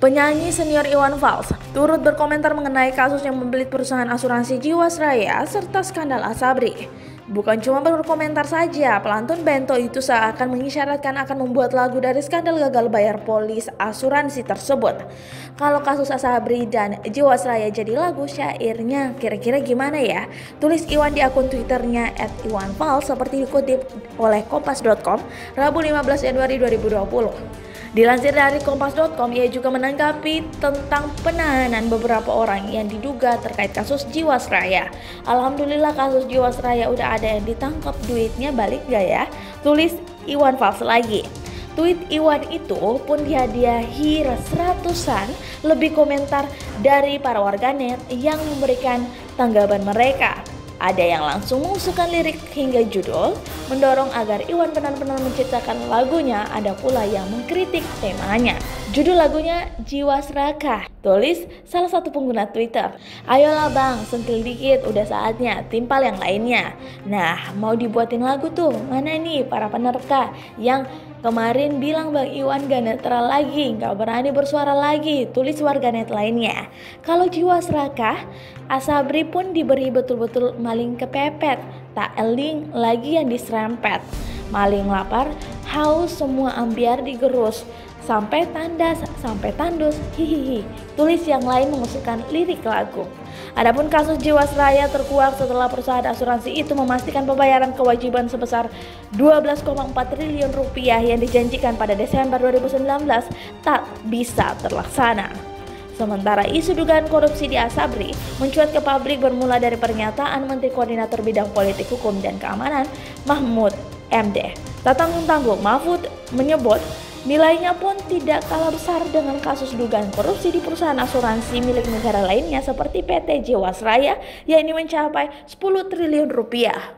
Penyanyi senior Iwan Fals turut berkomentar mengenai kasus yang membelit perusahaan asuransi Jiwasraya serta skandal Asabri. Bukan cuma berkomentar saja, pelantun Bento itu seakan mengisyaratkan akan membuat lagu dari skandal gagal bayar polis asuransi tersebut. Kalau kasus Asabri dan Jiwasraya jadi lagu, syairnya kira-kira gimana ya? Tulis Iwan di akun Twitternya @iwanfals seperti dikutip oleh kompas.com Rabu 15 Januari 2020. Dilansir dari kompas.com, ia juga menanggapi tentang penahanan beberapa orang yang diduga terkait kasus Jiwasraya. Alhamdulillah kasus Jiwasraya udah ada yang ditangkap, duitnya balik gak ya? Tulis Iwan Fals lagi. Tweet Iwan itu pun dihadiahi ratusan lebih komentar dari para warganet yang memberikan tanggapan mereka. Ada yang langsung mengusulkan lirik hingga judul, mendorong agar Iwan benar-benar menciptakan lagunya, ada pula yang mengkritik temanya. Judul lagunya Jiwasraya, tulis salah satu pengguna Twitter. Ayolah bang, sentil dikit, udah saatnya timpal yang lainnya. Nah, mau dibuatin lagu tuh, mana nih para penerka yang kemarin bilang Bang Iwan gak netral lagi, gak berani bersuara lagi, tulis warganet lainnya. Kalau Jiwasraya, Asabri pun diberi betul-betul maling kepepet, tak eling lagi yang diserempet. Maling lapar, haus semua ambiar digerus, sampai tandas, sampai tandus, hihihi. Tulis yang lain mengusulkan lirik lagu. Adapun kasus Jiwasraya terkuak setelah perusahaan asuransi itu memastikan pembayaran kewajiban sebesar 12,4 triliun rupiah yang dijanjikan pada Desember 2019 tak bisa terlaksana. Sementara isu dugaan korupsi di Asabri mencuat ke publik bermula dari pernyataan Menteri Koordinator Bidang Politik Hukum dan Keamanan Mahfud MD. Tak tanggung-tanggung, Mahfud menyebut nilainya pun tidak kalah besar dengan kasus dugaan korupsi di perusahaan asuransi milik negara lainnya seperti PT Jiwasraya, yakni mencapai 10 triliun rupiah.